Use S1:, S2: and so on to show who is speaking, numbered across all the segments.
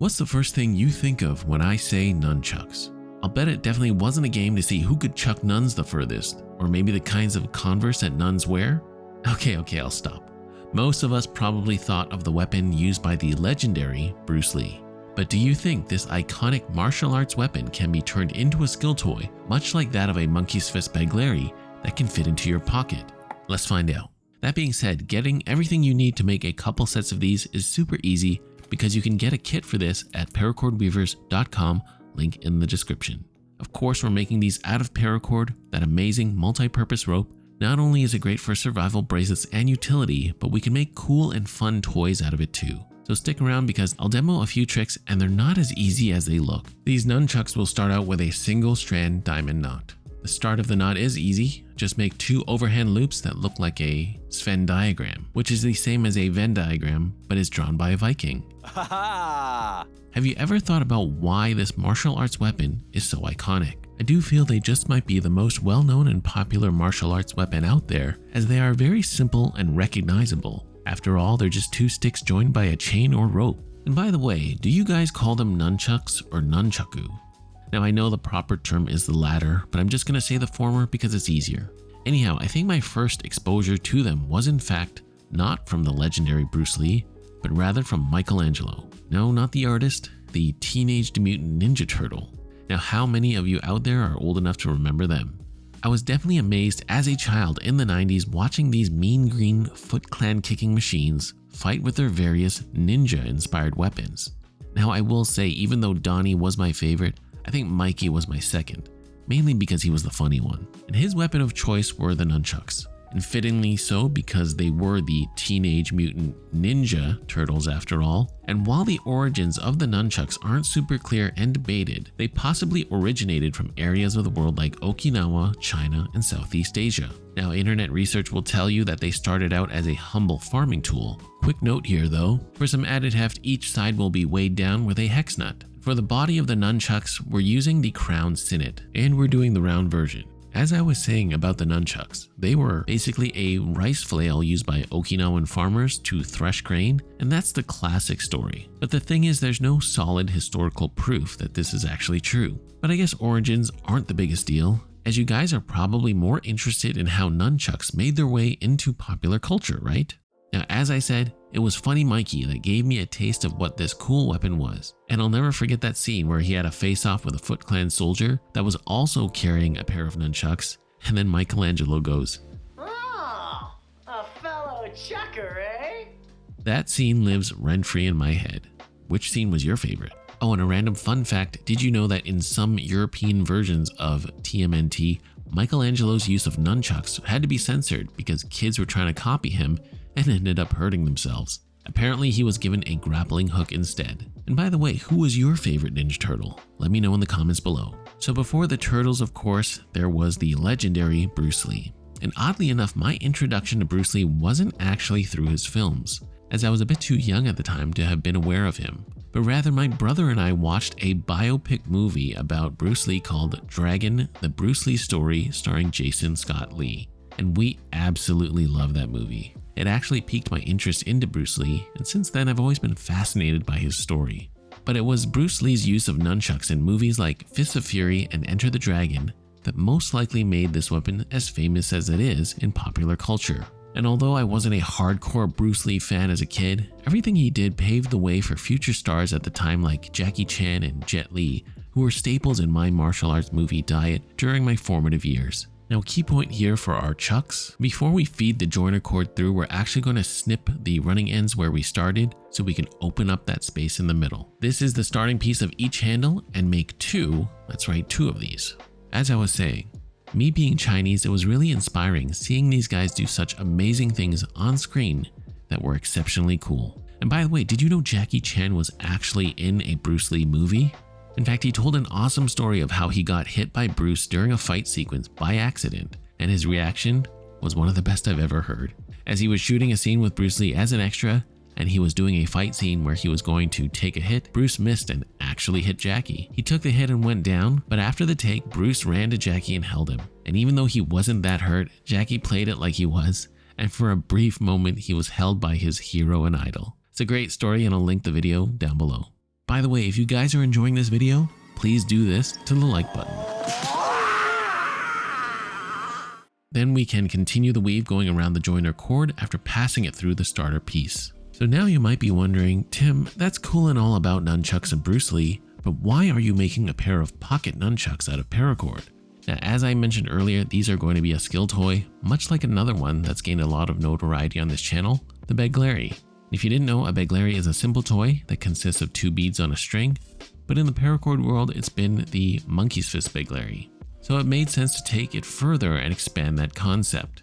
S1: What's the first thing you think of when I say nunchucks? I'll bet it definitely wasn't a game to see who could chuck nuns the furthest, or maybe the kinds of Converse that nuns wear. Okay, I'll stop. Most of us probably thought of the weapon used by the legendary Bruce Lee. But do you think this iconic martial arts weapon can be turned into a skill toy, much like that of a monkey's fist by Chuckleri, that can fit into your pocket? Let's find out. That being said, getting everything you need to make a couple sets of these is super easy because you can get a kit for this at paracordweavers.com, link in the description. Of course, we're making these out of paracord, that amazing multi-purpose rope. Not only is it great for survival bracelets and utility, but we can make cool and fun toys out of it too. So stick around because I'll demo a few tricks and they're not as easy as they look. These nunchucks will start out with a single strand diamond knot. The start of the knot is easy. Just make 2 overhand loops that look like a Sven diagram, which is the same as a Venn diagram, but is drawn by a Viking. Have you ever thought about why this martial arts weapon is so iconic? I do feel they just might be the most well-known and popular martial arts weapon out there, as they are very simple and recognizable. After all, they're just 2 sticks joined by a chain or rope. And by the way, do you guys call them nunchucks or nunchaku? Now I know the proper term is the latter, but I'm just gonna say the former because it's easier. Anyhow, I think my first exposure to them was in fact not from the legendary Bruce Lee, but rather from Michelangelo. No, not the artist, the Teenage Mutant Ninja Turtle. Now how many of you out there are old enough to remember them? I was definitely amazed as a child in the 90s watching these mean green Foot Clan kicking machines fight with their various ninja inspired weapons. Now I will say, even though Donnie was my favorite, I think Mikey was my second, mainly because he was the funny one. And his weapon of choice were the nunchucks, and fittingly so because they were the Teenage Mutant Ninja Turtles after all. And while the origins of the nunchucks aren't super clear and debated, they possibly originated from areas of the world like Okinawa, China, and Southeast Asia. Now, internet research will tell you that they started out as a humble farming tool. Quick note here though, for some added heft, each side will be weighed down with a hex nut. For the body of the nunchucks, we're using the crown sinnet, and we're doing the round version. As I was saying about the nunchucks, they were basically a rice flail used by Okinawan farmers to thresh grain, and that's the classic story. But the thing is, there's no solid historical proof that this is actually true. But I guess origins aren't the biggest deal, as you guys are probably more interested in how nunchucks made their way into popular culture, right? Now, as I said, it was Funny Mikey that gave me a taste of what this cool weapon was. And I'll never forget that scene where he had a face-off with a Foot Clan soldier that was also carrying a pair of nunchucks, and then Michelangelo goes,
S2: "Oh, a fellow chucker, eh?"
S1: That scene lives rent-free in my head. Which scene was your favorite? Oh, and a random fun fact, did you know that in some European versions of TMNT, Michelangelo's use of nunchucks had to be censored because kids were trying to copy him and ended up hurting themselves. Apparently he was given a grappling hook instead. And by the way, who was your favorite Ninja Turtle? Let me know in the comments below. So before the Turtles, of course, there was the legendary Bruce Lee. And oddly enough, my introduction to Bruce Lee wasn't actually through his films, as I was a bit too young at the time to have been aware of him. But rather, my brother and I watched a biopic movie about Bruce Lee called Dragon: The Bruce Lee Story, starring Jason Scott Lee. And we absolutely love that movie. It actually piqued my interest into Bruce Lee, and since then I've always been fascinated by his story. But it was Bruce Lee's use of nunchucks in movies like Fists of Fury and Enter the Dragon that most likely made this weapon as famous as it is in popular culture. And although I wasn't a hardcore Bruce Lee fan as a kid, everything he did paved the way for future stars at the time like Jackie Chan and Jet Li, who were staples in my martial arts movie diet during my formative years. Now, key point here for our chucks, before we feed the joiner cord through, we're actually going to snip the running ends where we started so we can open up that space in the middle. This is the starting piece of each handle and make 2, that's right, 2 of these. As I was saying, me being Chinese, it was really inspiring seeing these guys do such amazing things on screen that were exceptionally cool. And by the way, did you know Jackie Chan was actually in a Bruce Lee movie? In fact, he told an awesome story of how he got hit by Bruce during a fight sequence by accident, and his reaction was one of the best I've ever heard. As he was shooting a scene with Bruce Lee as an extra, and he was doing a fight scene where he was going to take a hit, Bruce missed and actually hit Jackie. He took the hit and went down, but after the take, Bruce ran to Jackie and held him. And even though he wasn't that hurt, Jackie played it like he was, and for a brief moment he was held by his hero and idol. It's a great story, and I'll link the video down below. By the way, if you guys are enjoying this video, please do this to the like button. Then we can continue the weave going around the joiner cord after passing it through the starter piece. So now you might be wondering, Tim, that's cool and all about nunchucks and Bruce Lee, but why are you making a pair of pocket nunchucks out of paracord? Now, as I mentioned earlier, these are going to be a skill toy, much like another one that's gained a lot of notoriety on this channel, the Chuckleri. If you didn't know, a Chuckleri is a simple toy that consists of 2 beads on a string, but in the paracord world, it's been the monkey's fist Chuckleri. So it made sense to take it further and expand that concept.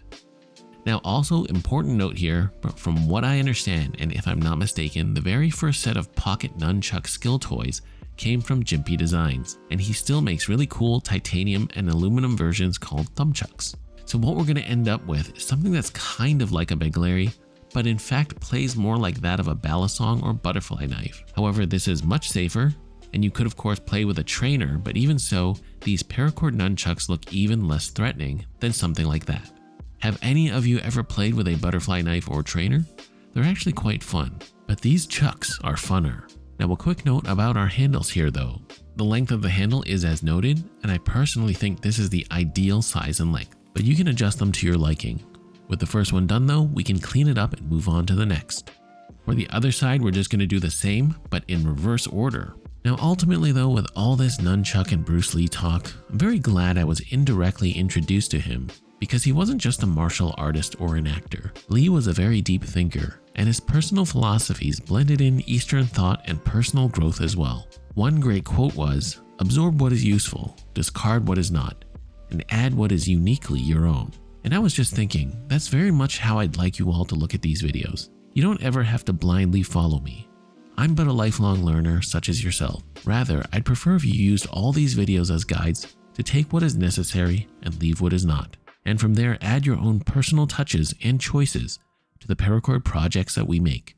S1: Now, also important note here, but from what I understand, and if I'm not mistaken, the very first set of pocket nunchuck skill toys came from Jimpy Designs, and he still makes really cool titanium and aluminum versions called thumbchucks. So what we're going to end up with is something that's kind of like a Chuckleri, but in fact plays more like that of a balisong or butterfly knife. However, this is much safer, and you could of course play with a trainer, but even so, these paracord nunchucks look even less threatening than something like that. Have any of you ever played with a butterfly knife or trainer? They're actually quite fun, but these chucks are funner. Now, a quick note about our handles here though. The length of the handle is as noted, and I personally think this is the ideal size and length, but you can adjust them to your liking. With the first one done though, we can clean it up and move on to the next. For the other side, we're just going to do the same, but in reverse order. Now ultimately though, with all this nunchuck and Bruce Lee talk, I'm very glad I was indirectly introduced to him, because he wasn't just a martial artist or an actor. Lee was a very deep thinker, and his personal philosophies blended in Eastern thought and personal growth as well. One great quote was, "Absorb what is useful, discard what is not, and add what is uniquely your own." And I was just thinking, that's very much how I'd like you all to look at these videos. You don't ever have to blindly follow me. I'm but a lifelong learner such as yourself. Rather, I'd prefer if you used all these videos as guides to take what is necessary and leave what is not. And from there, add your own personal touches and choices to the paracord projects that we make.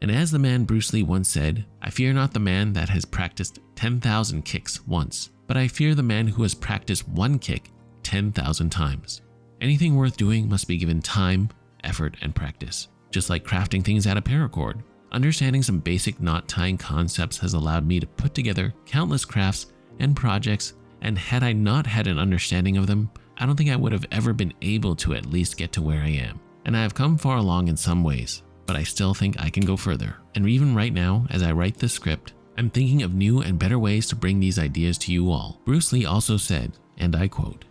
S1: And as the man Bruce Lee once said, "I fear not the man that has practiced 10,000 kicks once, but I fear the man who has practiced one kick 10,000 times." Anything worth doing must be given time, effort, and practice. Just like crafting things out of paracord, understanding some basic knot tying concepts has allowed me to put together countless crafts and projects, and had I not had an understanding of them, I don't think I would have ever been able to at least get to where I am. And I have come far along in some ways, but I still think I can go further. And even right now, as I write this script, I'm thinking of new and better ways to bring these ideas to you all. Bruce Lee also said, and I quote,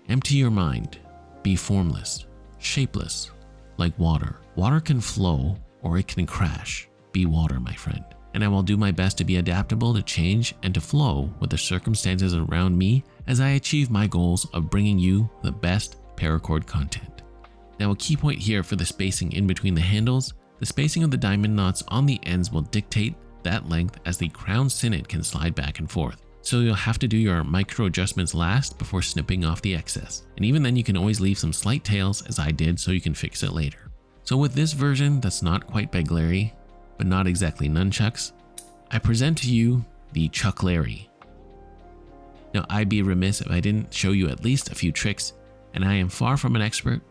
S1: "Empty your mind, be formless, shapeless, like water. Water can flow or it can crash. Be water, my friend. And I will do my best to be adaptable to change and to flow with the circumstances around me as I achieve my goals of bringing you the best paracord content." Now, a key point here for the spacing in between the handles, the spacing of the diamond knots on the ends will dictate that length as the crown sinnet can slide back and forth. So you'll have to do your micro adjustments last before snipping off the excess. And even then you can always leave some slight tails as I did so you can fix it later. So with this version that's not quite Chuckleri, but not exactly nunchucks, I present to you the Chuckleri. Now, I'd be remiss if I didn't show you at least a few tricks, and I am far from an expert,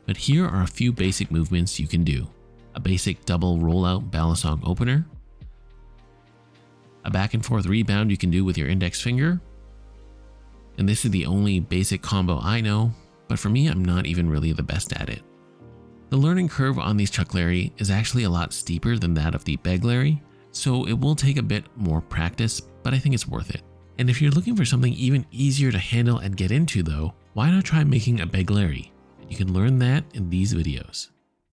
S1: but here are a few basic movements you can do. A basic double rollout balisong opener, a back and forth rebound you can do with your index finger, and this is the only basic combo I know, but for me, I'm not even really the best at it. The learning curve on these Chuckleri is actually a lot steeper than that of the Chuckleri, so it will take a bit more practice, but I think it's worth it. And if you're looking for something even easier to handle and get into though, why not try making a Chuckleri? You can learn that in these videos.